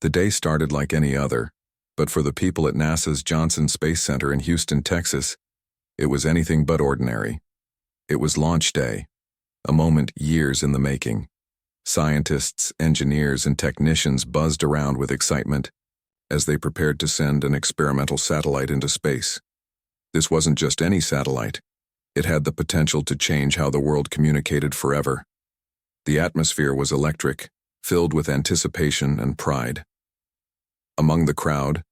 The day started like any other, but for the people at NASA's Johnson Space Center in Houston, Texas, it was anything but ordinary. It was launch day, a moment years in the making. Scientists, engineers, and technicians buzzed around with excitement as they prepared to send an experimental satellite into space. This wasn't just any satellite. It had the potential to change how the world communicated forever. The atmosphere was electric, filled with anticipation and pride. Among the crowd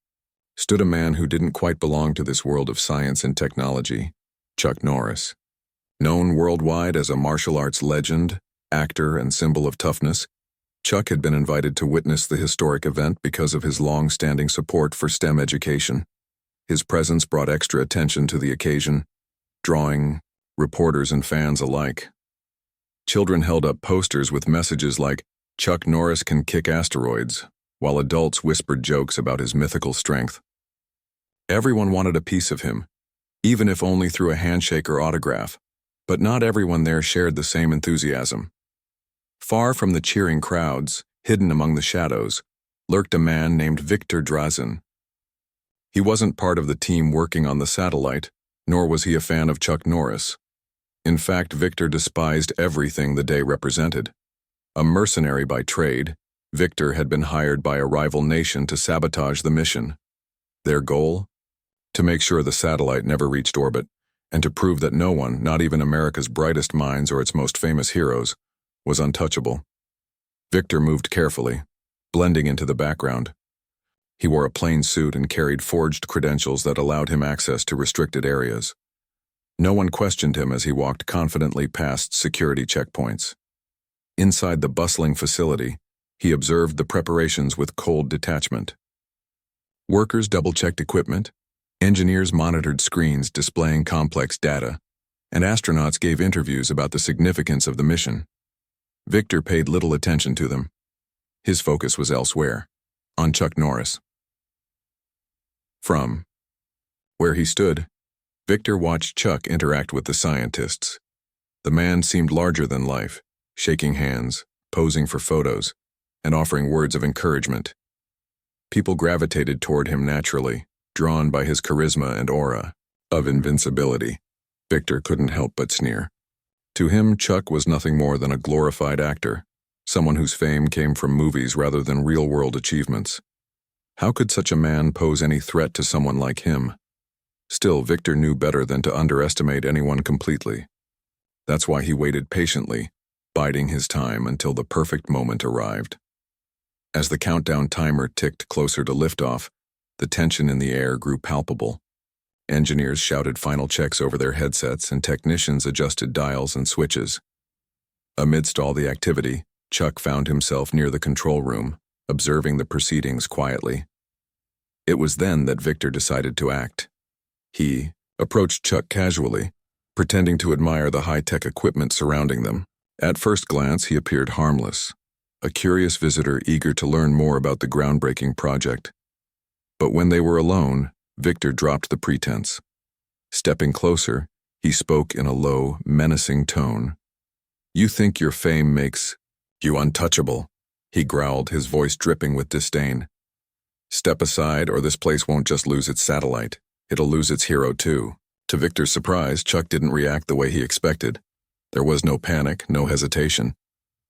stood a man who didn't quite belong to this world of science and technology, Chuck Norris. Known worldwide as a martial arts legend, actor, and symbol of toughness, Chuck had been invited to witness the historic event because of his long-standing support for STEM education. His presence brought extra attention to the occasion, drawing reporters and fans alike. Children held up posters with messages like, "Chuck Norris can kick asteroids," while adults whispered jokes about his mythical strength. Everyone wanted a piece of him, even if only through a handshake or autograph, but not everyone there shared the same enthusiasm. Far from the cheering crowds, hidden among the shadows, lurked a man named Victor Drazen. He wasn't part of the team working on the satellite, nor was he a fan of Chuck Norris. In fact, Victor despised everything the day represented. A mercenary by trade, Victor had been hired by a rival nation to sabotage the mission. Their goal? To make sure the satellite never reached orbit, and to prove that no one, not even America's brightest minds or its most famous heroes, was untouchable. Victor moved carefully, blending into the background. He wore a plain suit and carried forged credentials that allowed him access to restricted areas. No one questioned him as he walked confidently past security checkpoints. Inside the bustling facility, he observed the preparations with cold detachment. Workers double-checked equipment, engineers monitored screens displaying complex data, and astronauts gave interviews about the significance of the mission. Victor paid little attention to them. His focus was elsewhere, on Chuck Norris. From where he stood, Victor watched Chuck interact with the scientists. The man seemed larger than life, shaking hands, posing for photos, and offering words of encouragement. People gravitated toward him naturally, drawn by his charisma and aura of invincibility. Victor couldn't help but sneer. To him, Chuck was nothing more than a glorified actor, someone whose fame came from movies rather than real-world achievements. How could such a man pose any threat to someone like him? Still, Victor knew better than to underestimate anyone completely. That's why he waited patiently, biding his time until the perfect moment arrived. As the countdown timer ticked closer to liftoff, the tension in the air grew palpable. Engineers shouted final checks over their headsets and technicians adjusted dials and switches. Amidst all the activity, Chuck found himself near the control room, observing the proceedings quietly. It was then that Victor decided to act. He approached Chuck casually, pretending to admire the high-tech equipment surrounding them. At first glance, he appeared harmless, a curious visitor eager to learn more about the groundbreaking project. But when they were alone, Victor dropped the pretense. Stepping closer, he spoke in a low, menacing tone. "You think your fame makes you untouchable," he growled, his voice dripping with disdain. "Step aside or this place won't just lose its satellite, it'll lose its hero too." To Victor's surprise, Chuck didn't react the way he expected. There was no panic, no hesitation.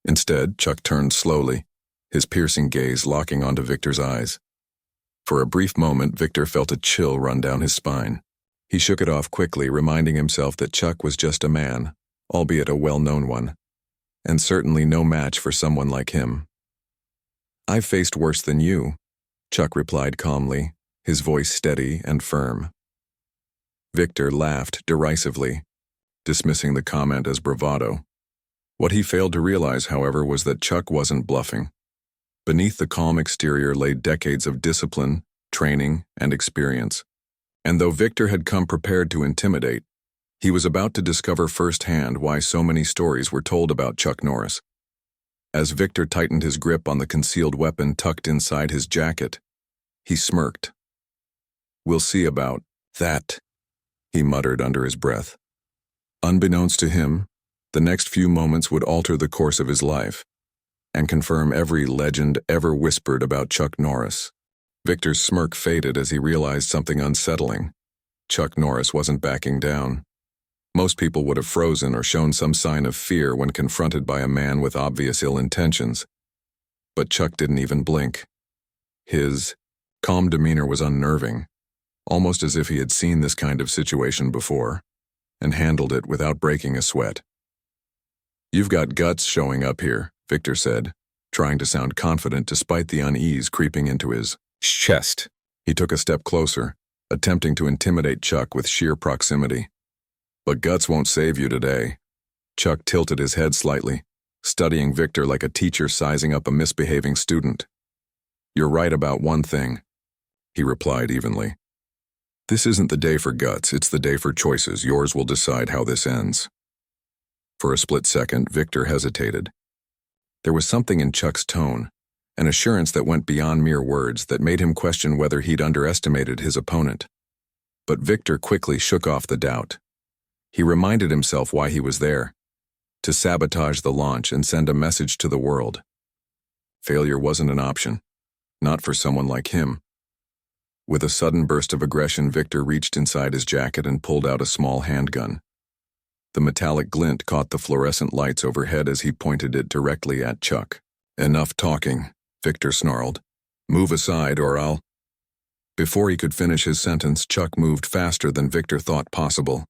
Instead, Chuck turned slowly, his piercing gaze locking onto Victor's eyes. For a brief moment, Victor felt a chill run down his spine. He shook it off quickly, reminding himself that Chuck was just a man, albeit a well-known one, and certainly no match for someone like him. "I've faced worse than you," Chuck replied calmly, his voice steady and firm. Victor laughed derisively, dismissing the comment as bravado. What he failed to realize, however, was that Chuck wasn't bluffing. Beneath the calm exterior lay decades of discipline, training, and experience. And though Victor had come prepared to intimidate, he was about to discover firsthand why so many stories were told about Chuck Norris. As Victor tightened his grip on the concealed weapon tucked inside his jacket, he smirked. "We'll see about that," he muttered under his breath. Unbeknownst to him, the next few moments would alter the course of his life. and confirm every legend ever whispered about Chuck Norris. Victor's smirk faded as he realized something unsettling. Chuck Norris wasn't backing down. Most people would have frozen or shown some sign of fear when confronted by a man with obvious ill intentions. But Chuck didn't even blink. His calm demeanor was unnerving, almost as if he had seen this kind of situation before, and handled it without breaking a sweat. "You've got guts showing up here," Victor said, trying to sound confident despite the unease creeping into his chest. He took a step closer, attempting to intimidate Chuck with sheer proximity. "But guts won't save you today." Chuck tilted his head slightly, studying Victor like a teacher sizing up a misbehaving student. "You're right about one thing," he replied evenly. "This isn't the day for guts, it's the day for choices. Yours will decide how this ends." For a split second, Victor hesitated. There was something in Chuck's tone, an assurance that went beyond mere words that made him question whether he'd underestimated his opponent. But Victor quickly shook off the doubt. He reminded himself why he was there: to sabotage the launch and send a message to the world. Failure wasn't an option, not for someone like him. With a sudden burst of aggression, Victor reached inside his jacket and pulled out a small handgun. The metallic glint caught the fluorescent lights overhead as he pointed it directly at Chuck. "Enough talking," Victor snarled. "Move aside or I'll—" Before he could finish his sentence, Chuck moved faster than Victor thought possible.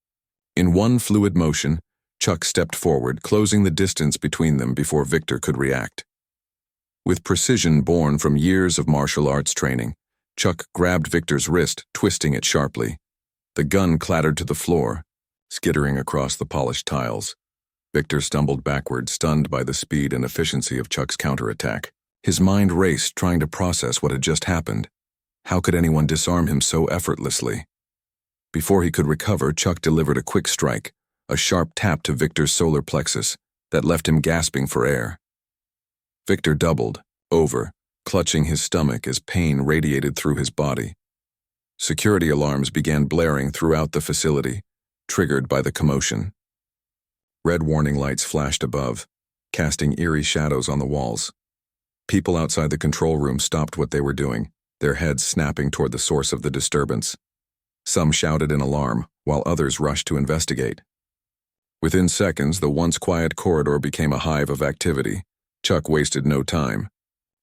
In one fluid motion, Chuck stepped forward, closing the distance between them before Victor could react. With precision born from years of martial arts training, Chuck grabbed Victor's wrist, twisting it sharply. The gun clattered to the floor, skittering across the polished tiles. Victor stumbled backward, stunned by the speed and efficiency of Chuck's counterattack. His mind raced, trying to process what had just happened. How could anyone disarm him so effortlessly? Before he could recover, Chuck delivered a quick strike, a sharp tap to Victor's solar plexus that left him gasping for air. Victor doubled, over, clutching his stomach as pain radiated through his body. Security alarms began blaring throughout the facility, triggered by the commotion. Red warning lights flashed above, casting eerie shadows on the walls. People outside the control room stopped what they were doing, their heads snapping toward the source of the disturbance. Some shouted in alarm, while others rushed to investigate. Within seconds, the once quiet corridor became a hive of activity. Chuck wasted no time.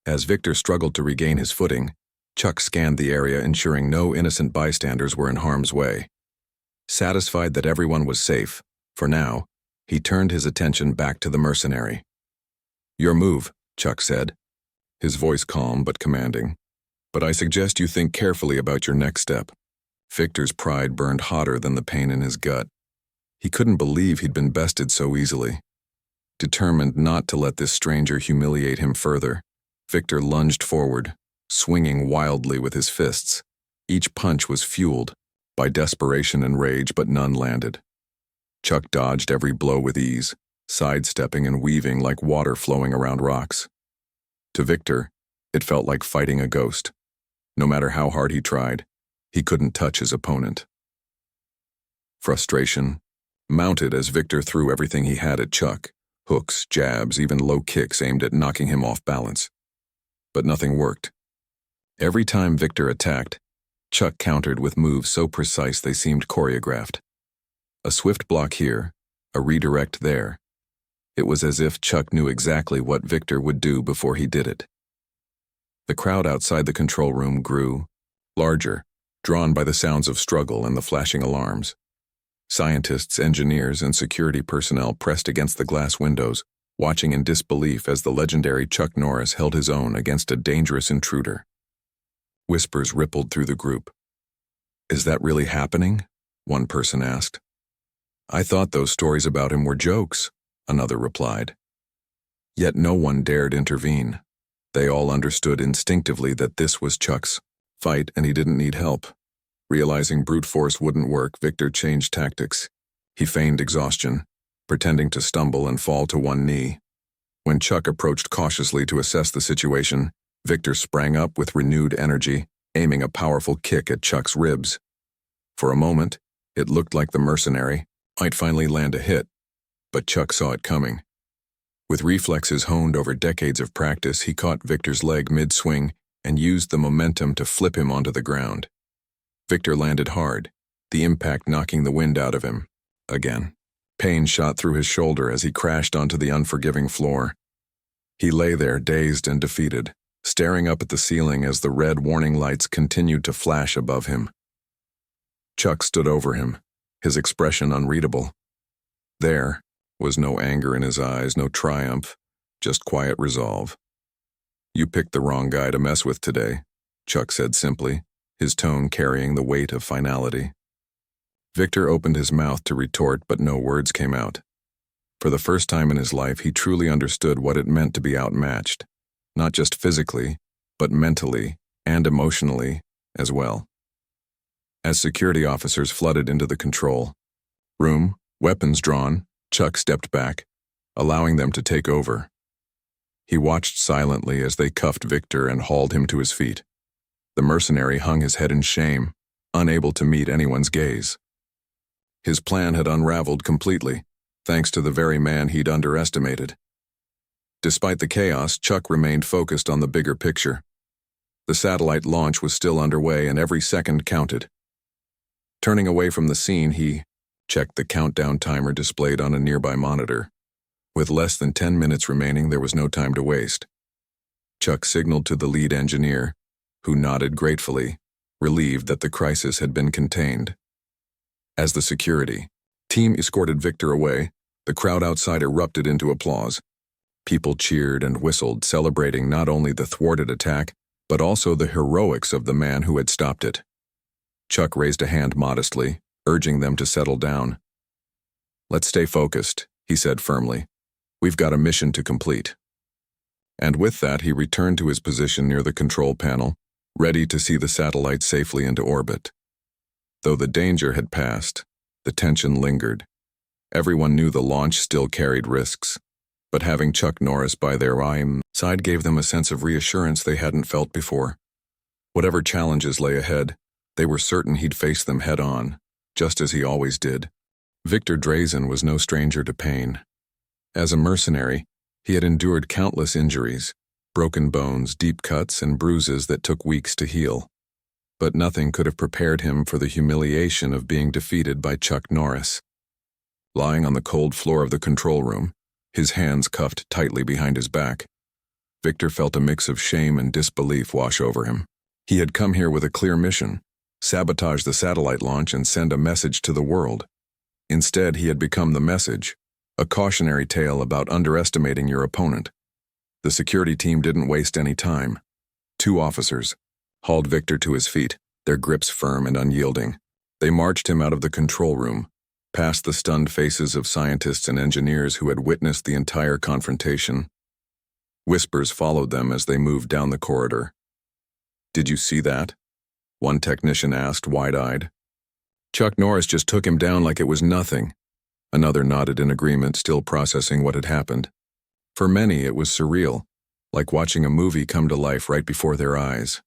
As Victor struggled to regain his footing, Chuck scanned the area, ensuring no innocent bystanders were in harm's way. Satisfied that everyone was safe, for now, he turned his attention back to the mercenary. "Your move," Chuck said, his voice calm but commanding. "But I suggest you think carefully about your next step." Victor's pride burned hotter than the pain in his gut. He couldn't believe he'd been bested so easily. Determined not to let this stranger humiliate him further, Victor lunged forward, swinging wildly with his fists. Each punch was fueled by desperation and rage, but none landed. Chuck dodged every blow with ease, sidestepping and weaving like water flowing around rocks. To Victor, it felt like fighting a ghost. No matter how hard he tried, he couldn't touch his opponent. Frustration mounted as Victor threw everything he had at Chuck, hooks, jabs, even low kicks aimed at knocking him off balance. But nothing worked. Every time Victor attacked, Chuck countered with moves so precise they seemed choreographed. A swift block here, a redirect there. It was as if Chuck knew exactly what Victor would do before he did it. The crowd outside the control room grew larger, drawn by the sounds of struggle and the flashing alarms. Scientists, engineers, and security personnel pressed against the glass windows, watching in disbelief as the legendary Chuck Norris held his own against a dangerous intruder. Whispers rippled through the group. "Is that really happening?" one person asked. "I thought those stories about him were jokes," another replied. Yet no one dared intervene. They all understood instinctively that this was Chuck's fight and he didn't need help. Realizing brute force wouldn't work, Victor changed tactics. He feigned exhaustion, pretending to stumble and fall to one knee. When Chuck approached cautiously to assess the situation, Victor sprang up with renewed energy, aiming a powerful kick at Chuck's ribs. For a moment, it looked like the mercenary might finally land a hit, but Chuck saw it coming. With reflexes honed over decades of practice, he caught Victor's leg mid-swing and used the momentum to flip him onto the ground. Victor landed hard, the impact knocking the wind out of him. Again. Pain shot through his shoulder as he crashed onto the unforgiving floor. He lay there, dazed and defeated, staring up at the ceiling as the red warning lights continued to flash above him. Chuck stood over him, his expression unreadable. There was no anger in his eyes, no triumph, just quiet resolve. "You picked the wrong guy to mess with today," Chuck said simply, his tone carrying the weight of finality. Victor opened his mouth to retort, but no words came out. For the first time in his life, he truly understood what it meant to be outmatched, not just physically, but mentally and emotionally as well. As security officers flooded into the control room, weapons drawn, Chuck stepped back, allowing them to take over. He watched silently as they cuffed Victor and hauled him to his feet. The mercenary hung his head in shame, unable to meet anyone's gaze. His plan had unraveled completely, thanks to the very man he'd underestimated. Despite the chaos, Chuck remained focused on the bigger picture. The satellite launch was still underway and every second counted. Turning away from the scene, he checked the countdown timer displayed on a nearby monitor. With less than 10 minutes remaining, there was no time to waste. Chuck signaled to the lead engineer, who nodded gratefully, relieved that the crisis had been contained. As the security team escorted Victor away, the crowd outside erupted into applause. People cheered and whistled, celebrating not only the thwarted attack, but also the heroics of the man who had stopped it. Chuck raised a hand modestly, urging them to settle down. "Let's stay focused," he said firmly. "We've got a mission to complete." And with that, he returned to his position near the control panel, ready to see the satellite safely into orbit. Though the danger had passed, the tension lingered. Everyone knew the launch still carried risks, but having Chuck Norris by their side gave them a sense of reassurance they hadn't felt before. Whatever challenges lay ahead, they were certain he'd face them head-on, just as he always did. Victor Drazen was no stranger to pain. As a mercenary, he had endured countless injuries, broken bones, deep cuts, and bruises that took weeks to heal. But nothing could have prepared him for the humiliation of being defeated by Chuck Norris. Lying on the cold floor of the control room, his hands cuffed tightly behind his back, Victor felt a mix of shame and disbelief wash over him. He had come here with a clear mission: sabotage the satellite launch and send a message to the world. Instead, he had become the message, a cautionary tale about underestimating your opponent. The security team didn't waste any time. 2 officers hauled Victor to his feet, their grips firm and unyielding. They marched him out of the control room, past the stunned faces of scientists and engineers who had witnessed the entire confrontation. Whispers followed them as they moved down the corridor. "Did you see that?" one technician asked, wide-eyed. "Chuck Norris just took him down like it was nothing." Another nodded in agreement, still processing what had happened. For many, it was surreal, like watching a movie come to life right before their eyes.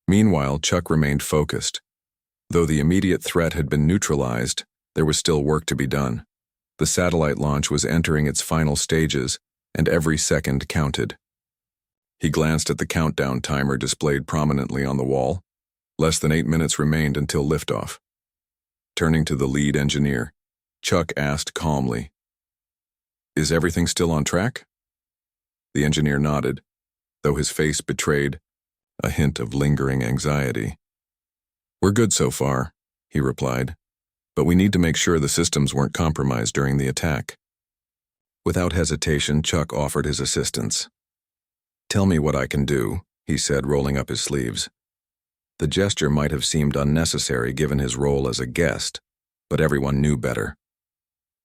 Meanwhile, Chuck remained focused. Though the immediate threat had been neutralized, there was still work to be done. The satellite launch was entering its final stages, and every second counted. He glanced at the countdown timer displayed prominently on the wall. Less than 8 minutes remained until liftoff. Turning to the lead engineer, Chuck asked calmly, "Is everything still on track?" The engineer nodded, though his face betrayed a hint of lingering anxiety. "We're good so far," he replied, "but we need to make sure the systems weren't compromised during the attack." Without hesitation, Chuck offered his assistance. "Tell me what I can do," he said, rolling up his sleeves. The gesture might have seemed unnecessary given his role as a guest, but everyone knew better.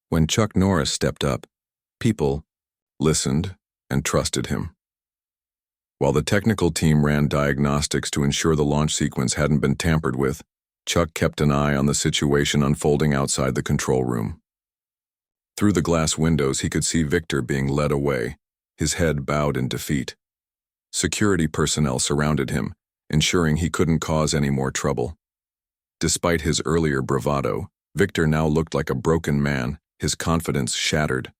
When Chuck Norris stepped up, people listened and trusted him. While the technical team ran diagnostics to ensure the launch sequence hadn't been tampered with, Chuck kept an eye on the situation unfolding outside the control room. Through the glass windows, he could see Victor being led away, his head bowed in defeat. Security personnel surrounded him, ensuring he couldn't cause any more trouble. Despite his earlier bravado, Victor now looked like a broken man, his confidence shattered.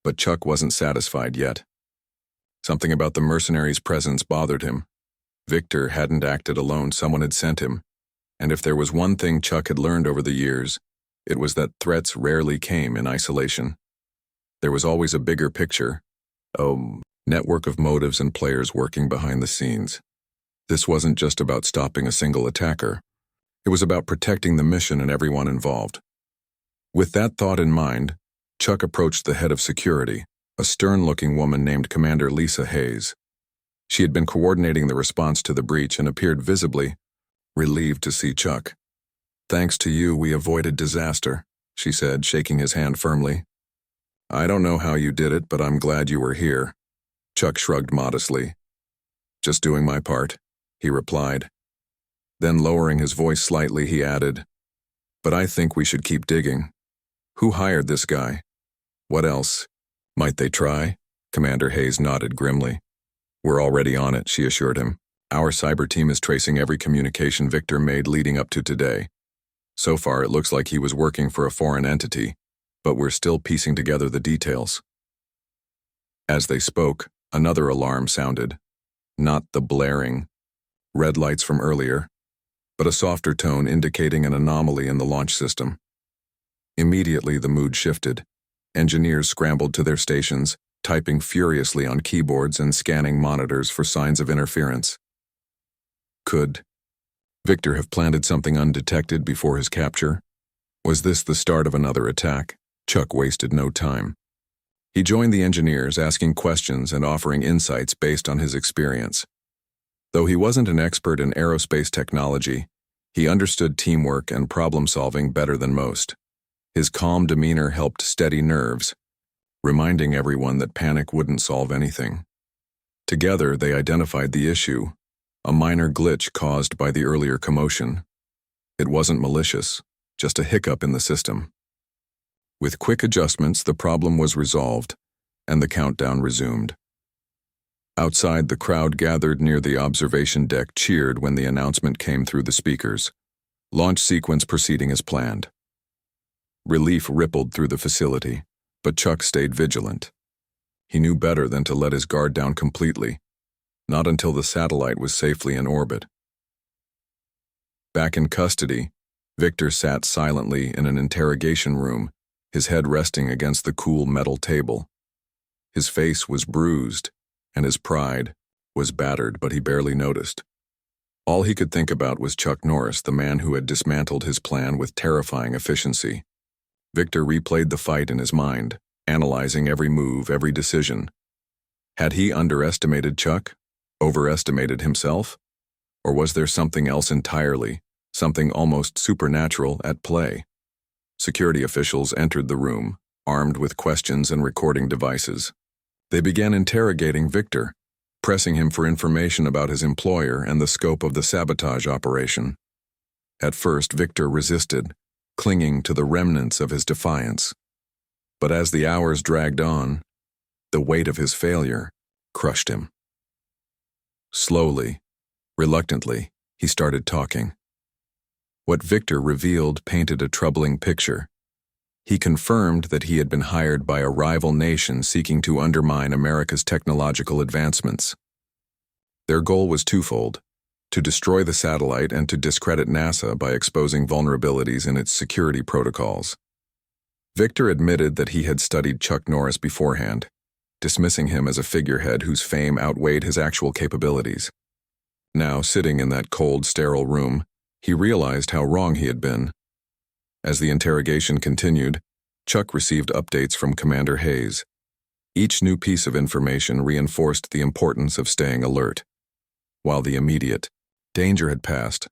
But Chuck wasn't satisfied yet. Something about the mercenary's presence bothered him. Victor hadn't acted alone, someone had sent him. And if there was one thing Chuck had learned over the years, it was that threats rarely came in isolation. There was always a bigger picture, a network of motives and players working behind the scenes. This wasn't just about stopping a single attacker. It was about protecting the mission and everyone involved. With that thought in mind, Chuck approached the head of security, a stern-looking woman named Commander Lisa Hayes. She had been coordinating the response to the breach and appeared visibly relieved to see Chuck. "Thanks to you, we avoided disaster," she said, shaking his hand firmly. "I don't know how you did it, but I'm glad you were here." Chuck shrugged modestly. "Just doing my part," he replied. Then, lowering his voice slightly, he added, "But I think we should keep digging. Who hired this guy? What else might they try?" Commander Hayes nodded grimly. "We're already on it," she assured him. "Our cyber team is tracing every communication Victor made leading up to today. So far, it looks like he was working for a foreign entity, but we're still piecing together the details." As they spoke, another alarm sounded. Not the blaring red lights from earlier, but a softer tone indicating an anomaly in the launch system. Immediately, the mood shifted. Engineers scrambled to their stations, typing furiously on keyboards and scanning monitors for signs of interference. Could Victor have planted something undetected before his capture? Was this the start of another attack? Chuck wasted no time. He joined the engineers, asking questions and offering insights based on his experience. Though he wasn't an expert in aerospace technology, he understood teamwork and problem-solving better than most. His calm demeanor helped steady nerves, reminding everyone that panic wouldn't solve anything. Together, they identified the issue, a minor glitch caused by the earlier commotion. It wasn't malicious, just a hiccup in the system. With quick adjustments, the problem was resolved, and the countdown resumed. Outside, the crowd gathered near the observation deck cheered when the announcement came through the speakers. Launch sequence proceeding as planned. Relief rippled through the facility, but Chuck stayed vigilant. He knew better than to let his guard down completely, not until the satellite was safely in orbit. Back in custody, Victor sat silently in an interrogation room, his head resting against the cool metal table. His face was bruised, and his pride was battered, but he barely noticed. All he could think about was Chuck Norris, the man who had dismantled his plan with terrifying efficiency. Victor replayed the fight in his mind, analyzing every move, every decision. Had he underestimated Chuck? Overestimated himself? Or was there something else entirely, something almost supernatural at play? Security officials entered the room, armed with questions and recording devices. They began interrogating Victor, pressing him for information about his employer and the scope of the sabotage operation. At first, Victor resisted, clinging to the remnants of his defiance. But as the hours dragged on, the weight of his failure crushed him. Slowly, reluctantly, he started talking. What Victor revealed painted a troubling picture. He confirmed that he had been hired by a rival nation seeking to undermine America's technological advancements. Their goal was twofold: to destroy the satellite and to discredit NASA by exposing vulnerabilities in its security protocols. Victor admitted that he had studied Chuck Norris beforehand, dismissing him as a figurehead whose fame outweighed his actual capabilities. Now, sitting in that cold, sterile room, he realized how wrong he had been. As the interrogation continued, Chuck received updates from Commander Hayes. Each new piece of information reinforced the importance of staying alert. While the immediate danger had passed,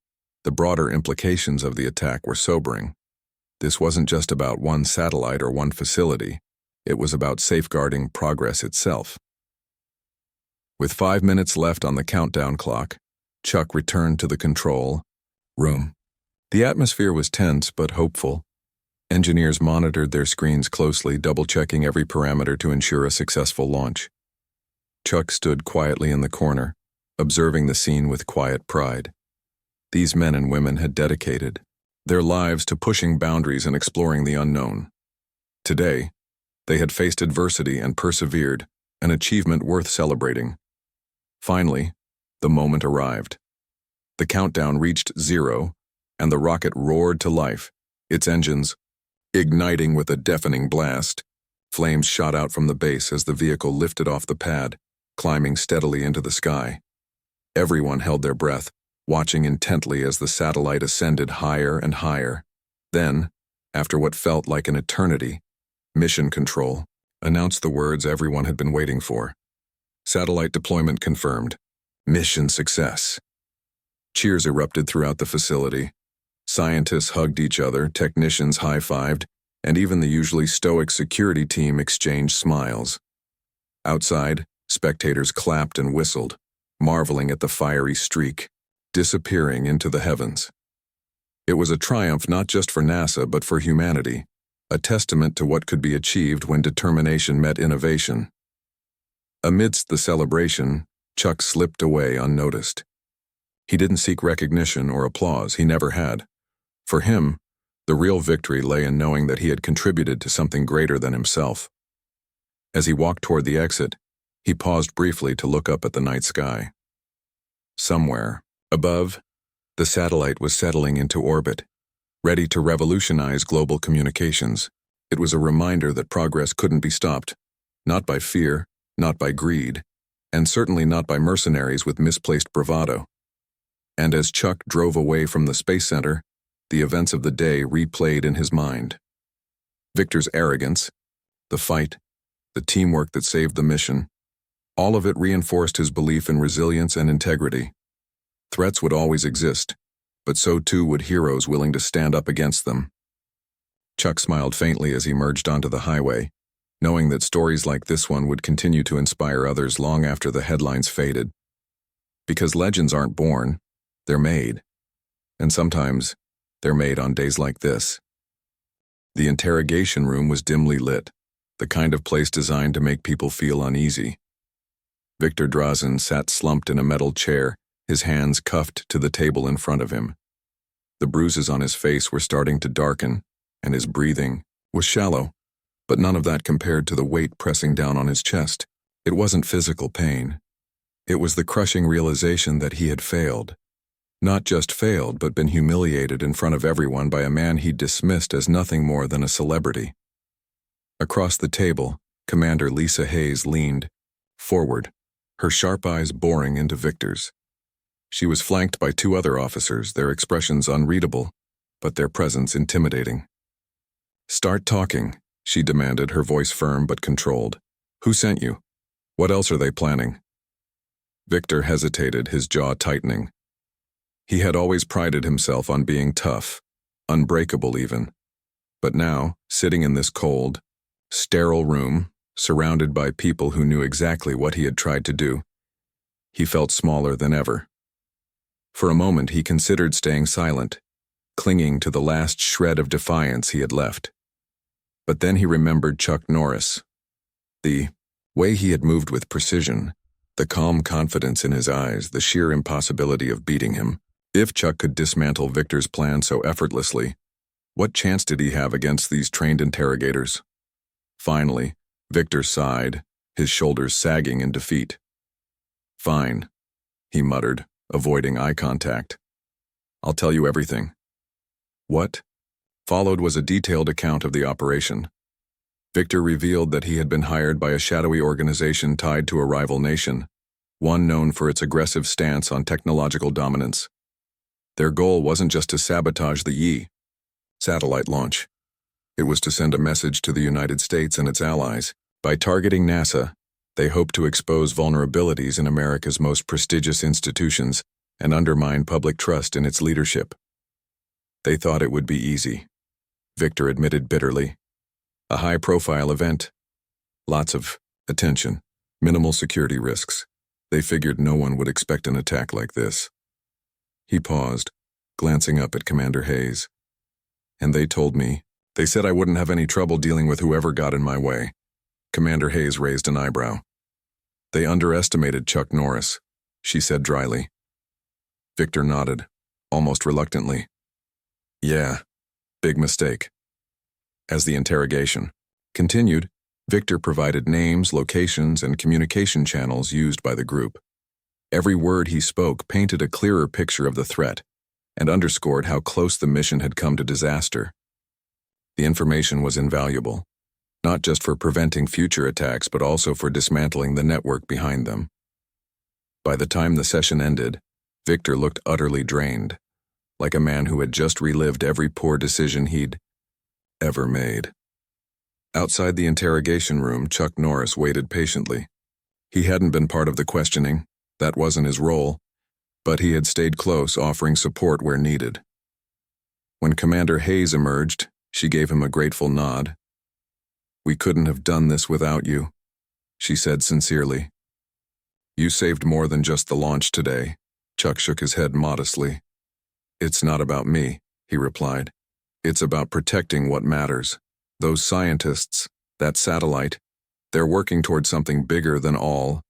the broader implications of the attack were sobering. This wasn't just about one satellite or one facility. It was about safeguarding progress itself. With 5 minutes left on the countdown clock, Chuck returned to the control room. The atmosphere was tense but hopeful. Engineers monitored their screens closely, double-checking every parameter to ensure a successful launch. Chuck stood quietly in the corner, observing the scene with quiet pride. These men and women had dedicated their lives to pushing boundaries and exploring the unknown. Today, They had faced adversity and persevered, an achievement worth celebrating. Finally, the moment arrived. The countdown reached 0, and the rocket roared to life, its engines igniting with a deafening blast. Flames shot out from the base as the vehicle lifted off the pad, climbing steadily into the sky. Everyone held their breath, watching intently as the satellite ascended higher and higher. Then, after what felt like an eternity, Mission Control announced the words everyone had been waiting for. Satellite deployment confirmed. Mission success. Cheers erupted throughout the facility. Scientists hugged each other, technicians high-fived, and even the usually stoic security team exchanged smiles. Outside, spectators clapped and whistled, marveling at the fiery streak, disappearing into the heavens. It was a triumph not just for NASA but for humanity, a testament to what could be achieved when determination met innovation. Amidst the celebration, Chuck slipped away unnoticed. He didn't seek recognition or applause, he never had. For him, the real victory lay in knowing that he had contributed to something greater than himself. As he walked toward the exit, he paused briefly to look up at the night sky. Somewhere, above, the satellite was settling into orbit, ready to revolutionize global communications. It was a reminder that progress couldn't be stopped, not by fear, not by greed, and certainly not by mercenaries with misplaced bravado. And as Chuck drove away from the Space Center, the events of the day replayed in his mind. Victor's arrogance, the fight, the teamwork that saved the mission, all of it reinforced his belief in resilience and integrity. Threats would always exist, but so too would heroes willing to stand up against them. Chuck smiled faintly as he merged onto the highway, knowing that stories like this one would continue to inspire others long after the headlines faded. Because legends aren't born, they're made. And sometimes, they're made on days like this. The interrogation room was dimly lit, the kind of place designed to make people feel uneasy. Victor Drazen sat slumped in a metal chair, his hands cuffed to the table in front of him. The bruises on his face were starting to darken, and his breathing was shallow, but none of that compared to the weight pressing down on his chest. It wasn't physical pain. It was the crushing realization that he had failed. Not just failed, but been humiliated in front of everyone by a man he dismissed as nothing more than a celebrity. Across the table, Commander Lisa Hayes leaned forward, her sharp eyes boring into Victor's. She was flanked by 2 other officers, their expressions unreadable, but their presence intimidating. "Start talking," she demanded, her voice firm but controlled. "Who sent you? What else are they planning?" Victor hesitated, his jaw tightening. He had always prided himself on being tough, unbreakable even. But now, sitting in this cold, sterile room, surrounded by people who knew exactly what he had tried to do, he felt smaller than ever. For a moment he considered staying silent, clinging to the last shred of defiance he had left. But then he remembered Chuck Norris. The way he had moved with precision, the calm confidence in his eyes, the sheer impossibility of beating him. If Chuck could dismantle Victor's plan so effortlessly, what chance did he have against these trained interrogators? Finally, Victor sighed, his shoulders sagging in defeat. "Fine," he muttered, avoiding eye contact. "I'll tell you everything." What followed was a detailed account of the operation. Victor revealed that he had been hired by a shadowy organization tied to a rival nation, one known for its aggressive stance on technological dominance. Their goal wasn't just to sabotage the Yi satellite launch. It was to send a message to the United States and its allies. By targeting NASA, they hoped to expose vulnerabilities in America's most prestigious institutions and undermine public trust in its leadership. They thought it would be easy, Victor admitted bitterly. A high-profile event, lots of attention, minimal security risks. They figured no one would expect an attack like this. He paused, glancing up at Commander Hayes. "And they told me, they said I wouldn't have any trouble dealing with whoever got in my way." Commander Hayes raised an eyebrow. "They underestimated Chuck Norris," she said dryly. Victor nodded, almost reluctantly. "Yeah, big mistake." As the interrogation continued, Victor provided names, locations, and communication channels used by the group. Every word he spoke painted a clearer picture of the threat and underscored how close the mission had come to disaster. The information was invaluable, not just for preventing future attacks but also for dismantling the network behind them. By the time the session ended, Victor looked utterly drained, like a man who had just relived every poor decision he'd ever made. Outside the interrogation room, Chuck Norris waited patiently. He hadn't been part of the questioning, that wasn't his role, but he had stayed close, offering support where needed. When Commander Hayes emerged, she gave him a grateful nod. "We couldn't have done this without you," she said sincerely. "You saved more than just the launch today." Chuck shook his head modestly. "It's not about me," he replied. "It's about protecting what matters. Those scientists, that satellite, they're working toward something bigger than all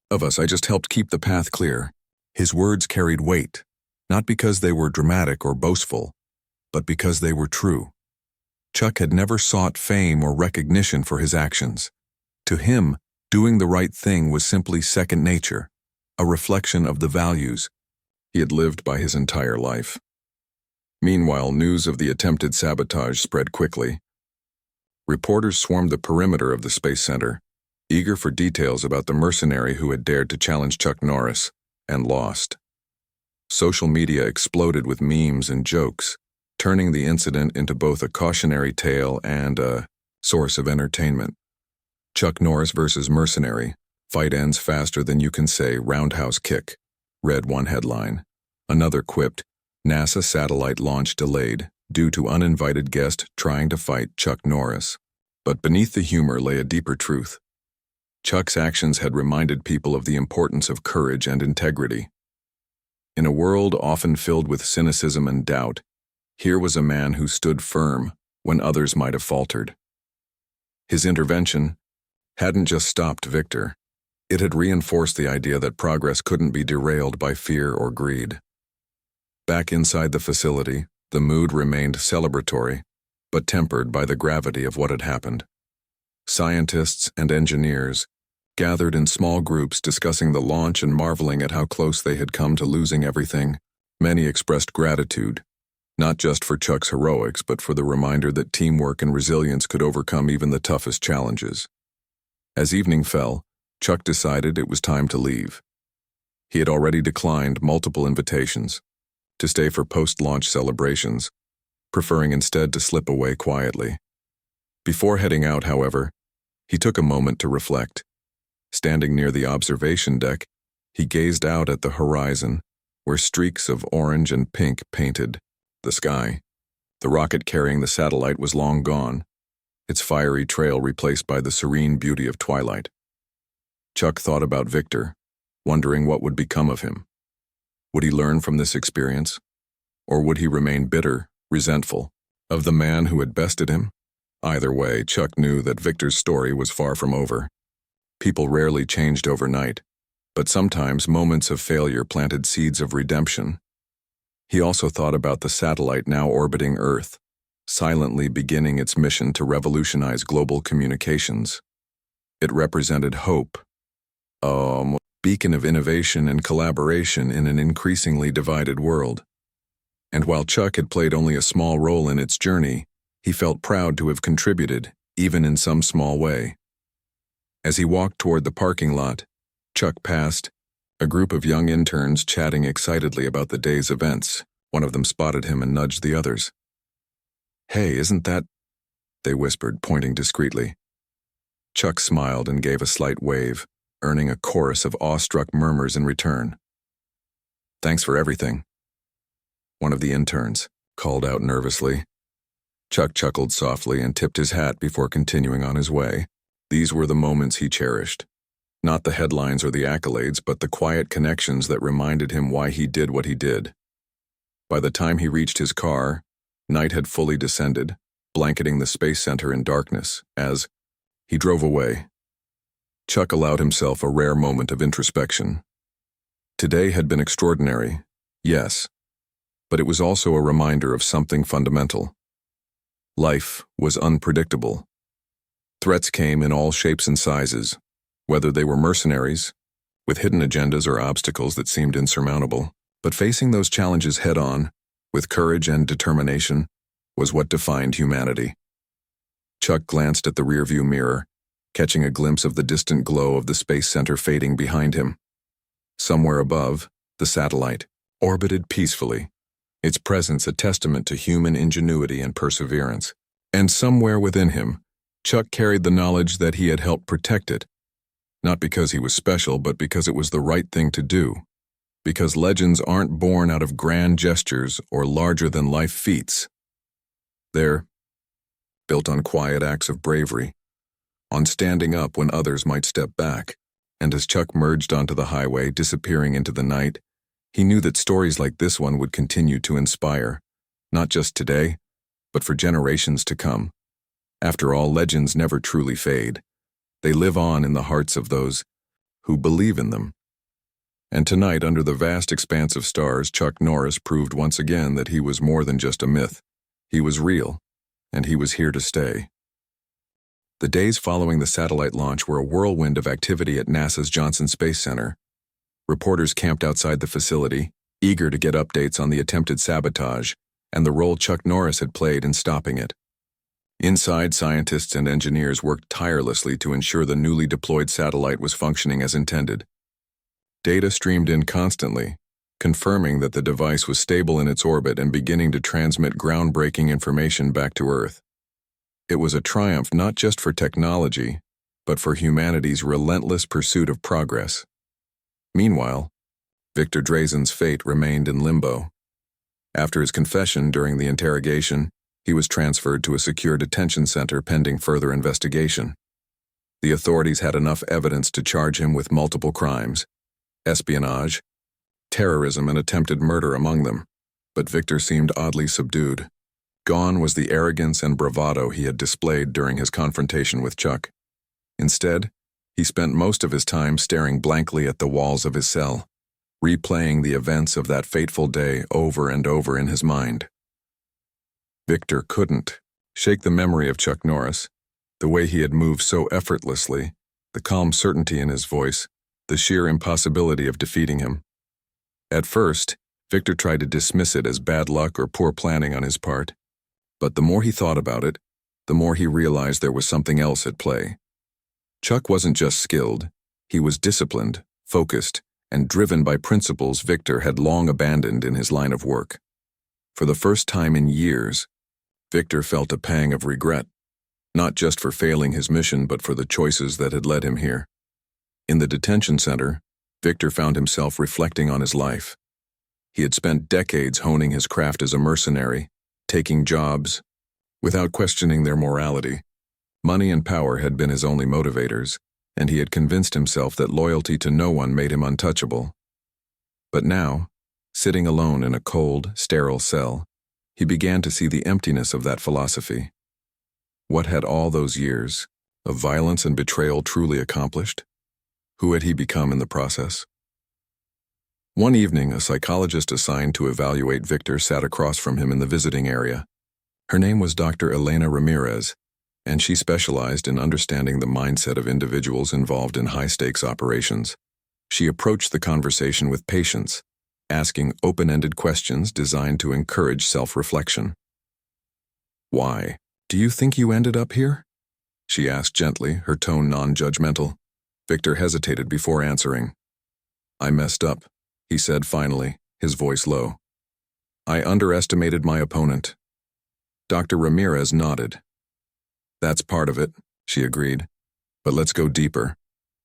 of us. I just helped keep the path clear." His words carried weight, not because they were dramatic or boastful, but because they were true. Chuck had never sought fame or recognition for his actions. To him, doing the right thing was simply second nature, a reflection of the values he had lived by his entire life. Meanwhile, news of the attempted sabotage spread quickly. Reporters swarmed the perimeter of the Space Center, eager for details about the mercenary who had dared to challenge Chuck Norris and lost. Social media exploded with memes and jokes, turning the incident into both a cautionary tale and a source of entertainment. "Chuck Norris versus Mercenary. Fight ends faster than you can say, roundhouse kick," read one headline. Another quipped, "NASA satellite launch delayed due to uninvited guest trying to fight Chuck Norris." But beneath the humor lay a deeper truth. Chuck's actions had reminded people of the importance of courage and integrity. In a world often filled with cynicism and doubt, here was a man who stood firm when others might have faltered. His intervention hadn't just stopped Victor. It had reinforced the idea that progress couldn't be derailed by fear or greed. Back inside the facility, the mood remained celebratory, but tempered by the gravity of what had happened. Scientists and engineers gathered in small groups discussing the launch and marveling at how close they had come to losing everything. Many expressed gratitude, not just for Chuck's heroics, but for the reminder that teamwork and resilience could overcome even the toughest challenges. As evening fell, Chuck decided it was time to leave. He had already declined multiple invitations to stay for post-launch celebrations, preferring instead to slip away quietly. Before heading out, however, he took a moment to reflect. Standing near the observation deck, he gazed out at the horizon, where streaks of orange and pink painted the sky. The rocket carrying the satellite was long gone, its fiery trail replaced by the serene beauty of twilight. Chuck thought about Victor, wondering what would become of him. Would he learn from this experience? Or would he remain bitter, resentful, of the man who had bested him? Either way, Chuck knew that Victor's story was far from over. People rarely changed overnight, but sometimes moments of failure planted seeds of redemption. He also thought about the satellite now orbiting Earth, silently beginning its mission to revolutionize global communications. It represented hope, a beacon of innovation and collaboration in an increasingly divided world. And while Chuck had played only a small role in its journey, he felt proud to have contributed, even in some small way. As he walked toward the parking lot, Chuck passed a group of young interns chatting excitedly about the day's events. One of them spotted him and nudged the others. "Hey, isn't that—" they whispered, pointing discreetly. Chuck smiled and gave a slight wave, earning a chorus of awestruck murmurs in return. "Thanks for everything," one of the interns called out nervously. Chuck chuckled softly and tipped his hat before continuing on his way. These were the moments he cherished. Not the headlines or the accolades, but the quiet connections that reminded him why he did what he did. By the time he reached his car, night had fully descended, blanketing the Space Center in darkness. As he drove away, Chuck allowed himself a rare moment of introspection. Today had been extraordinary, yes, but it was also a reminder of something fundamental. Life was unpredictable. Threats came in all shapes and sizes, whether they were mercenaries, with hidden agendas or obstacles that seemed insurmountable. But facing those challenges head-on, with courage and determination, was what defined humanity. Chuck glanced at the rearview mirror, catching a glimpse of the distant glow of the space center fading behind him. Somewhere above, the satellite orbited peacefully, its presence a testament to human ingenuity and perseverance. And somewhere within him, Chuck carried the knowledge that he had helped protect it, not because he was special, but because it was the right thing to do. Because legends aren't born out of grand gestures or larger-than-life feats. They're built on quiet acts of bravery, on standing up when others might step back. And as Chuck merged onto the highway, disappearing into the night, he knew that stories like this one would continue to inspire, not just today, but for generations to come. After all, legends never truly fade. They live on in the hearts of those who believe in them. And tonight, under the vast expanse of stars, Chuck Norris proved once again that he was more than just a myth. He was real, and he was here to stay. The days following the satellite launch were a whirlwind of activity at NASA's Johnson Space Center. Reporters camped outside the facility, eager to get updates on the attempted sabotage and the role Chuck Norris had played in stopping it. Inside, scientists and engineers worked tirelessly to ensure the newly deployed satellite was functioning as intended. Data streamed in constantly, confirming that the device was stable in its orbit and beginning to transmit groundbreaking information back to Earth. It was a triumph not just for technology, but for humanity's relentless pursuit of progress. Meanwhile, Victor Drazen's fate remained in limbo. After his confession during the interrogation, he was transferred to a secure detention center pending further investigation. The authorities had enough evidence to charge him with multiple crimes, espionage, terrorism, and attempted murder among them, but Victor seemed oddly subdued. Gone was the arrogance and bravado he had displayed during his confrontation with Chuck. Instead, he spent most of his time staring blankly at the walls of his cell, replaying the events of that fateful day over and over in his mind. Victor couldn't shake the memory of Chuck Norris, the way he had moved so effortlessly, the calm certainty in his voice, the sheer impossibility of defeating him. At first, Victor tried to dismiss it as bad luck or poor planning on his part. But the more he thought about it, the more he realized there was something else at play. Chuck wasn't just skilled, he was disciplined, focused, and driven by principles Victor had long abandoned in his line of work. For the first time in years, Victor felt a pang of regret, not just for failing his mission but for the choices that had led him here. In the detention center, Victor found himself reflecting on his life. He had spent decades honing his craft as a mercenary, taking jobs without questioning their morality. Money and power had been his only motivators, and he had convinced himself that loyalty to no one made him untouchable. But now, sitting alone in a cold, sterile cell, he began to see the emptiness of that philosophy. What had all those years of violence and betrayal truly accomplished? Who had he become in the process? One evening, a psychologist assigned to evaluate Victor sat across from him in the visiting area. Her name was Dr. Elena Ramirez, and she specialized in understanding the mindset of individuals involved in high-stakes operations. She approached the conversation with patience, asking open-ended questions designed to encourage self-reflection. "Why do you think you ended up here?" she asked gently, her tone non-judgmental. Victor hesitated before answering. "I messed up," he said finally, his voice low. "I underestimated my opponent." Dr. Ramirez nodded. "That's part of it," she agreed. "But let's go deeper.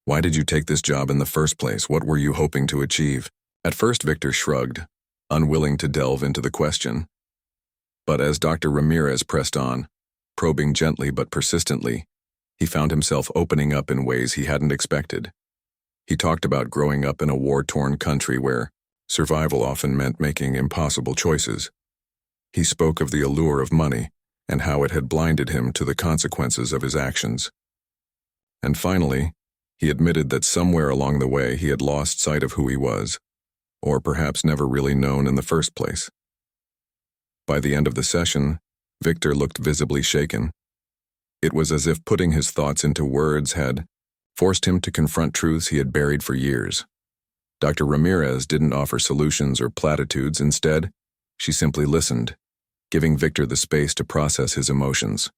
Why did you take this job in the first place? What were you hoping to achieve?" At first, Victor shrugged, unwilling to delve into the question. But as Dr. Ramirez pressed on, probing gently but persistently, he found himself opening up in ways he hadn't expected. He talked about growing up in a war-torn country where survival often meant making impossible choices. He spoke of the allure of money and how it had blinded him to the consequences of his actions. And finally, he admitted that somewhere along the way he had lost sight of who he was, or perhaps never really known in the first place. By the end of the session, Victor looked visibly shaken. It was as if putting his thoughts into words had forced him to confront truths he had buried for years. Dr. Ramirez didn't offer solutions or platitudes. Instead, she simply listened, giving Victor the space to process his emotions.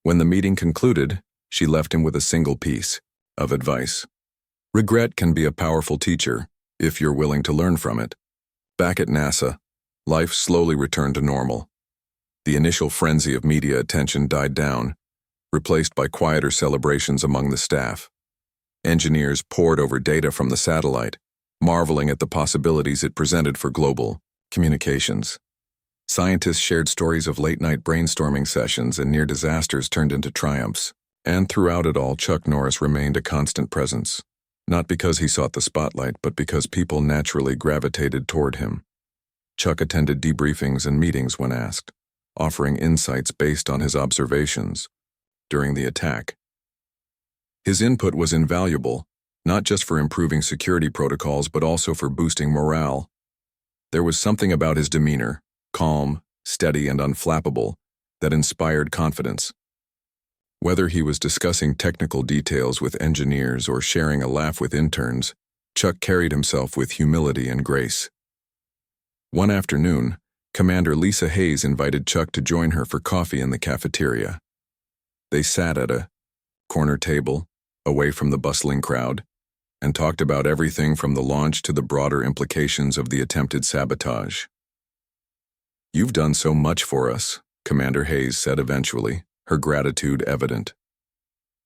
When the meeting concluded, she left him with a single piece of advice. Regret can be a powerful teacher if you're willing to learn from it. Back at NASA, life slowly returned to normal. The initial frenzy of media attention died down, replaced by quieter celebrations among the staff. Engineers pored over data from the satellite, marveling at the possibilities it presented for global communications. Scientists shared stories of late-night brainstorming sessions and near disasters turned into triumphs. And throughout it all, Chuck Norris remained a constant presence. Not because he sought the spotlight, but because people naturally gravitated toward him. Chuck attended debriefings and meetings when asked, offering insights based on his observations during the attack. His input was invaluable, not just for improving security protocols, but also for boosting morale. There was something about his demeanor, calm, steady, and unflappable, that inspired confidence. Whether he was discussing technical details with engineers or sharing a laugh with interns, Chuck carried himself with humility and grace. One afternoon, Commander Lisa Hayes invited Chuck to join her for coffee in the cafeteria. They sat at a corner table, away from the bustling crowd, and talked about everything from the launch to the broader implications of the attempted sabotage. "You've done so much for us," Commander Hayes said eventually, her gratitude evident.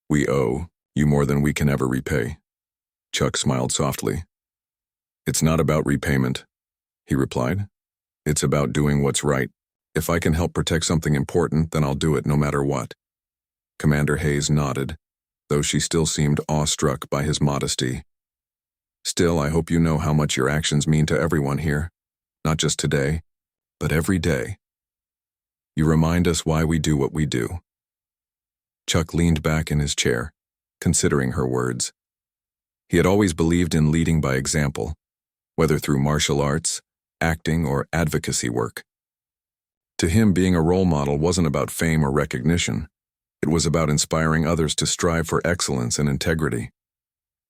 "We owe you more than we can ever repay." Chuck smiled softly. "It's not about repayment," he replied. "It's about doing what's right. If I can help protect something important, then I'll do it no matter what." Commander Hayes nodded, though she still seemed awestruck by his modesty. "Still, I hope you know how much your actions mean to everyone here, not just today, but every day. You remind us why we do what we do." Chuck leaned back in his chair, considering her words. He had always believed in leading by example, whether through martial arts, acting, or advocacy work. To him, being a role model wasn't about fame or recognition. It was about inspiring others to strive for excellence and integrity.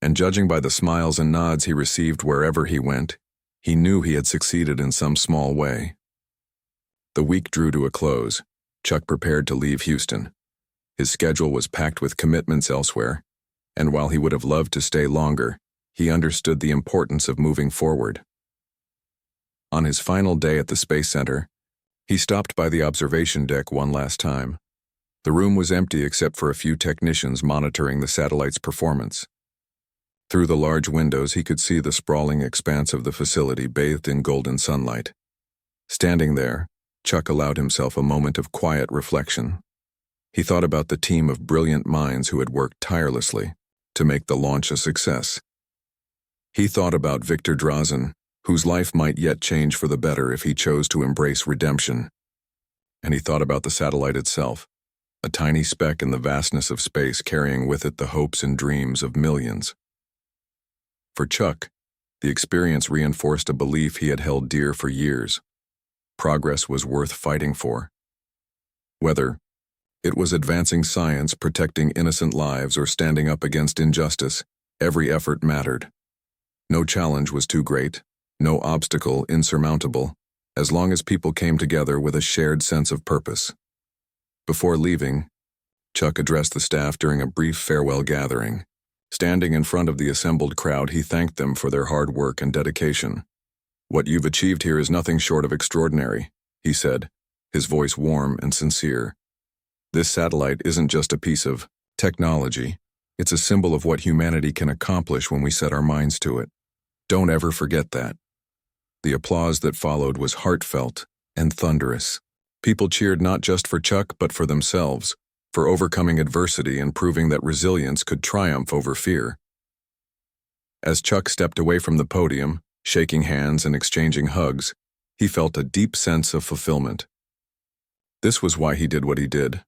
And judging by the smiles and nods he received wherever he went, he knew he had succeeded in some small way. The week drew to a close. Chuck prepared to leave Houston. His schedule was packed with commitments elsewhere, and while he would have loved to stay longer, he understood the importance of moving forward. On his final day at the Space Center, he stopped by the observation deck one last time. The room was empty except for a few technicians monitoring the satellite's performance. Through the large windows, he could see the sprawling expanse of the facility bathed in golden sunlight. Standing there, Chuck allowed himself a moment of quiet reflection. He thought about the team of brilliant minds who had worked tirelessly to make the launch a success. He thought about Victor Drazen, whose life might yet change for the better if he chose to embrace redemption. And he thought about the satellite itself, a tiny speck in the vastness of space carrying with it the hopes and dreams of millions. For Chuck, the experience reinforced a belief he had held dear for years. Progress was worth fighting for. Whether it was advancing science, protecting innocent lives, or standing up against injustice, every effort mattered. No challenge was too great, no obstacle insurmountable, as long as people came together with a shared sense of purpose. Before leaving, Chuck addressed the staff during a brief farewell gathering. Standing in front of the assembled crowd, he thanked them for their hard work and dedication. "What you've achieved here is nothing short of extraordinary," he said, his voice warm and sincere. "This satellite isn't just a piece of technology. It's a symbol of what humanity can accomplish when we set our minds to it. Don't ever forget that." The applause that followed was heartfelt and thunderous. People cheered not just for Chuck, but for themselves, for overcoming adversity and proving that resilience could triumph over fear. As Chuck stepped away from the podium, shaking hands and exchanging hugs, he felt a deep sense of fulfillment. This was why he did what he did.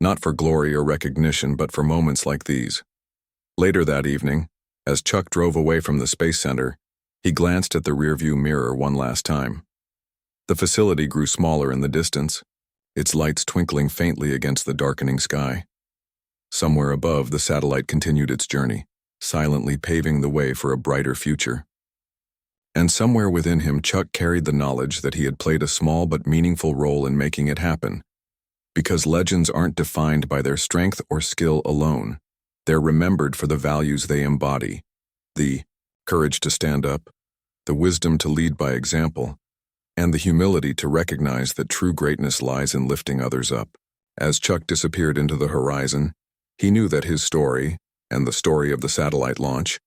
Not for glory or recognition, but for moments like these. Later that evening, as Chuck drove away from the Space Center, he glanced at the rearview mirror one last time. The facility grew smaller in the distance, its lights twinkling faintly against the darkening sky. Somewhere above, the satellite continued its journey, silently paving the way for a brighter future. And somewhere within him, Chuck carried the knowledge that he had played a small but meaningful role in making it happen. Because legends aren't defined by their strength or skill alone. They're remembered for the values they embody. The courage to stand up, the wisdom to lead by example, and the humility to recognize that true greatness lies in lifting others up. As Chuck disappeared into the horizon, he knew that his story, and the story of the satellite launch,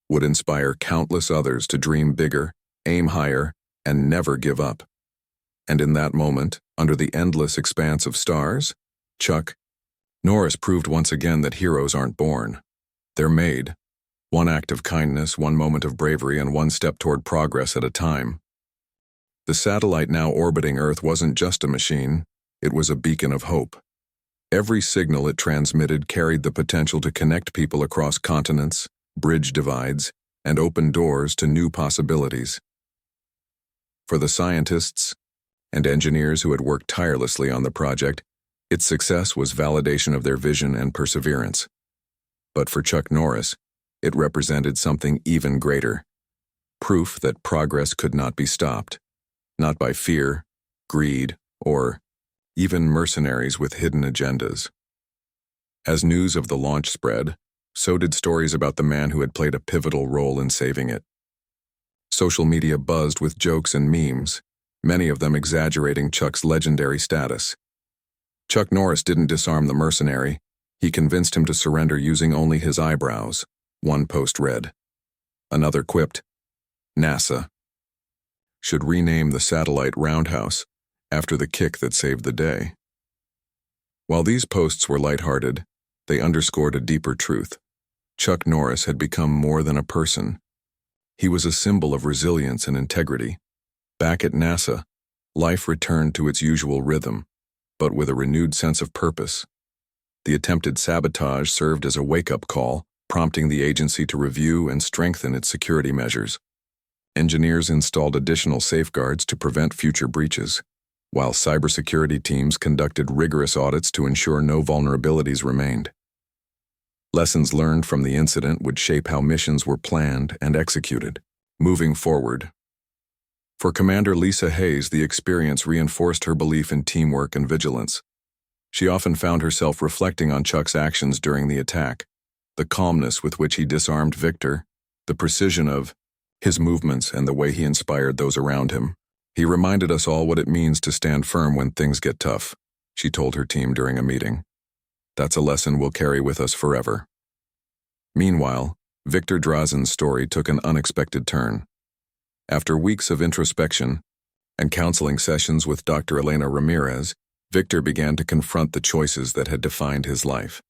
would inspire countless others to dream bigger, aim higher, and never give up. And in that moment, under the endless expanse of stars, Norris proved once again that heroes aren't born. They're made. One act of kindness, one moment of bravery, and one step toward progress at a time. The satellite now orbiting Earth wasn't just a machine, it was a beacon of hope. Every signal it transmitted carried the potential to connect people across continents, bridge divides, and open doors to new possibilities. For the scientists and engineers who had worked tirelessly on the project, its success was validation of their vision and perseverance. But for Chuck Norris, it represented something even greater. Proof that progress could not be stopped, not by fear, greed, or even mercenaries with hidden agendas. As news of the launch spread, so did stories about the man who had played a pivotal role in saving it. Social media buzzed with jokes and memes, many of them exaggerating Chuck's legendary status. Chuck Norris didn't disarm the mercenary, he convinced him to surrender using only his eyebrows, one post read. Another quipped, NASA should rename the satellite Roundhouse after the kick that saved the day. While these posts were lighthearted, they underscored a deeper truth. Chuck Norris had become more than a person. He was a symbol of resilience and integrity. Back at NASA, life returned to its usual rhythm, but with a renewed sense of purpose. The attempted sabotage served as a wake-up call, prompting the agency to review and strengthen its security measures. Engineers installed additional safeguards to prevent future breaches, while cybersecurity teams conducted rigorous audits to ensure no vulnerabilities remained. Lessons learned from the incident would shape how missions were planned and executed, moving forward. For Commander Lisa Hayes, the experience reinforced her belief in teamwork and vigilance. She often found herself reflecting on Chuck's actions during the attack, the calmness with which he disarmed Victor, the precision of his movements, and the way he inspired those around him. He reminded us all what it means to stand firm when things get tough, she told her team during a meeting. That's a lesson we'll carry with us forever. Meanwhile, Victor Drazen's story took an unexpected turn. After weeks of introspection and counseling sessions with Dr. Elena Ramirez, Victor began to confront the choices that had defined his life.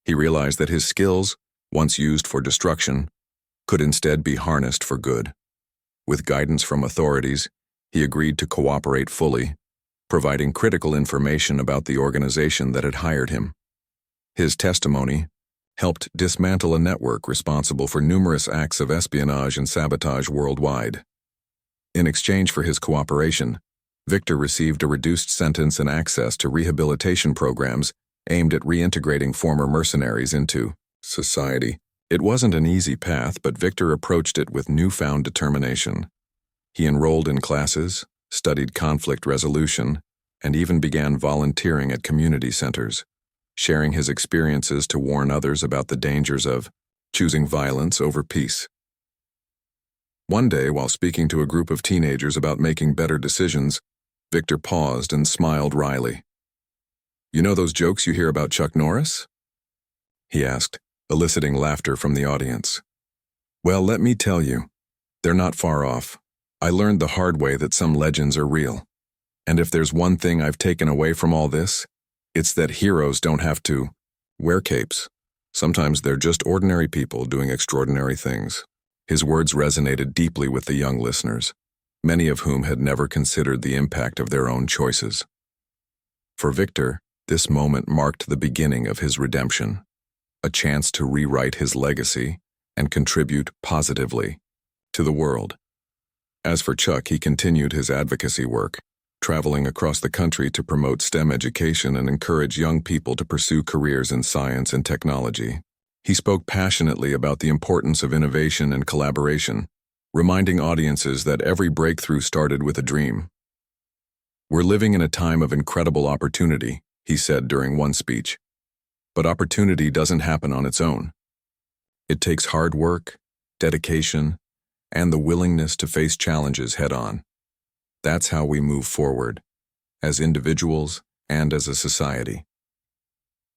He realized that his skills, once used for destruction, could instead be harnessed for good. With guidance from authorities, he agreed to cooperate fully, providing critical information about the organization that had hired him. His testimony helped dismantle a network responsible for numerous acts of espionage and sabotage worldwide. In exchange for his cooperation, Victor received a reduced sentence and access to rehabilitation programs aimed at reintegrating former mercenaries into society. It wasn't an easy path, but Victor approached it with newfound determination. He enrolled in classes, studied conflict resolution, and even began volunteering at community centers, sharing his experiences to warn others about the dangers of choosing violence over peace. One day, while speaking to a group of teenagers about making better decisions, Victor paused and smiled wryly. "You know those jokes you hear about Chuck Norris?" he asked, eliciting laughter from the audience. "Well, let me tell you, they're not far off. I learned the hard way that some legends are real. And if there's one thing I've taken away from all this, it's that heroes don't have to wear capes. Sometimes they're just ordinary people doing extraordinary things." His words resonated deeply with the young listeners, many of whom had never considered the impact of their own choices. For Victor, this moment marked the beginning of his redemption, a chance to rewrite his legacy and contribute positively to the world. As for Chuck, he continued his advocacy work, traveling across the country to promote STEM education and encourage young people to pursue careers in science and technology. He spoke passionately about the importance of innovation and collaboration, reminding audiences that every breakthrough started with a dream. "We're living in a time of incredible opportunity," he said during one speech. "But opportunity doesn't happen on its own. It takes hard work, dedication, and the willingness to face challenges head-on. That's how we move forward, as individuals and as a society."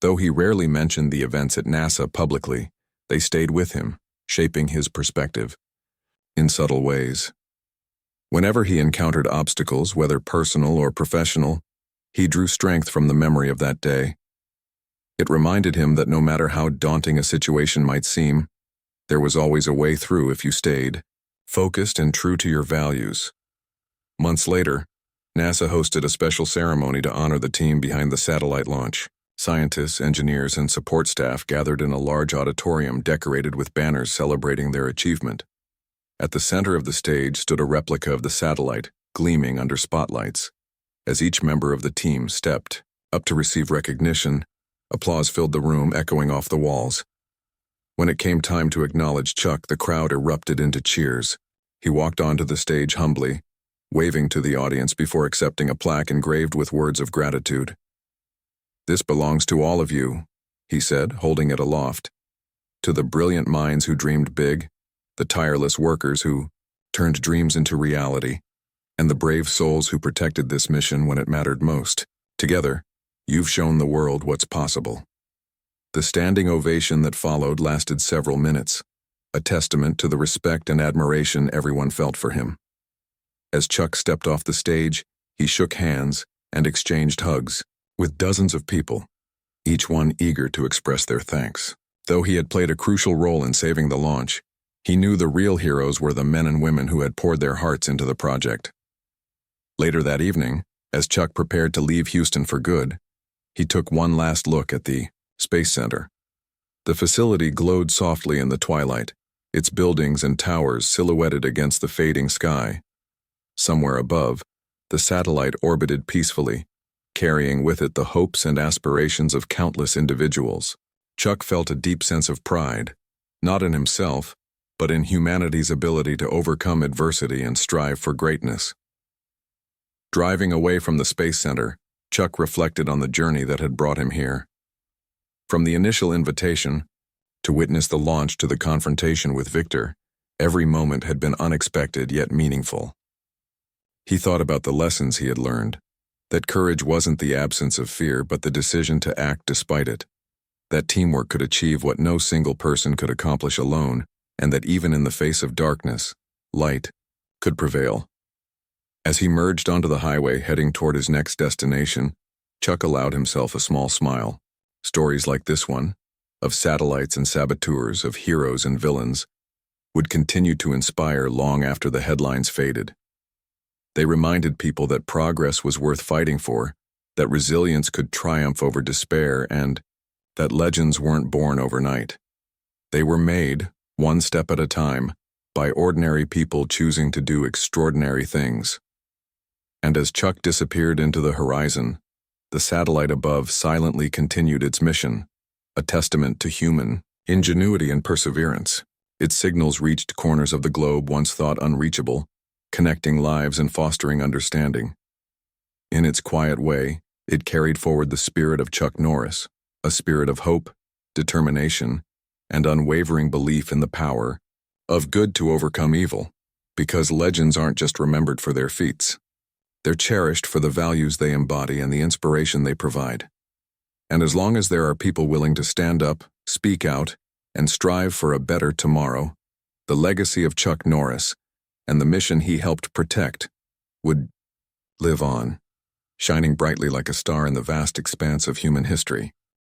Though he rarely mentioned the events at NASA publicly, they stayed with him, shaping his perspective in subtle ways. Whenever he encountered obstacles, whether personal or professional, he drew strength from the memory of that day. It reminded him that no matter how daunting a situation might seem, there was always a way through if you stayed focused and true to your values. Months later, NASA hosted a special ceremony to honor the team behind the satellite launch. Scientists, engineers, and support staff gathered in a large auditorium decorated with banners celebrating their achievement. At the center of the stage stood a replica of the satellite, gleaming under spotlights. As each member of the team stepped up to receive recognition, applause filled the room, echoing off the walls. When it came time to acknowledge Chuck, the crowd erupted into cheers. He walked onto the stage humbly, waving to the audience before accepting a plaque engraved with words of gratitude. "This belongs to all of you," he said, holding it aloft. "To the brilliant minds who dreamed big, the tireless workers who turned dreams into reality, and the brave souls who protected this mission when it mattered most. Together, you've shown the world what's possible." The standing ovation that followed lasted several minutes, a testament to the respect and admiration everyone felt for him. As Chuck stepped off the stage, he shook hands and exchanged hugs with dozens of people, each one eager to express their thanks. Though he had played a crucial role in saving the launch, he knew the real heroes were the men and women who had poured their hearts into the project. Later that evening, as Chuck prepared to leave Houston for good, he took one last look at the Space Center. The facility glowed softly in the twilight, its buildings and towers silhouetted against the fading sky. Somewhere above, the satellite orbited peacefully, carrying with it the hopes and aspirations of countless individuals. Chuck felt a deep sense of pride, not in himself, but in humanity's ability to overcome adversity and strive for greatness. Driving away from the Space Center, Chuck reflected on the journey that had brought him here. From the initial invitation to witness the launch to the confrontation with Victor, every moment had been unexpected yet meaningful. He thought about the lessons he had learned, that courage wasn't the absence of fear but the decision to act despite it, that teamwork could achieve what no single person could accomplish alone, and that even in the face of darkness, light could prevail. As he merged onto the highway heading toward his next destination, Chuck allowed himself a small smile. Stories like this one, of satellites and saboteurs, of heroes and villains, would continue to inspire long after the headlines faded. They reminded people that progress was worth fighting for, that resilience could triumph over despair, and that legends weren't born overnight. They were made, one step at a time, by ordinary people choosing to do extraordinary things. And as Chuck disappeared into the horizon, the satellite above silently continued its mission, a testament to human ingenuity and perseverance. Its signals reached corners of the globe once thought unreachable, connecting lives and fostering understanding. In its quiet way, it carried forward the spirit of Chuck Norris, a spirit of hope, determination, and unwavering belief in the power of good to overcome evil, because legends aren't just remembered for their feats. They're cherished for the values they embody and the inspiration they provide. And as long as there are people willing to stand up, speak out, and strive for a better tomorrow, the legacy of Chuck Norris and the mission he helped protect would live on, shining brightly like a star in the vast expanse of human history.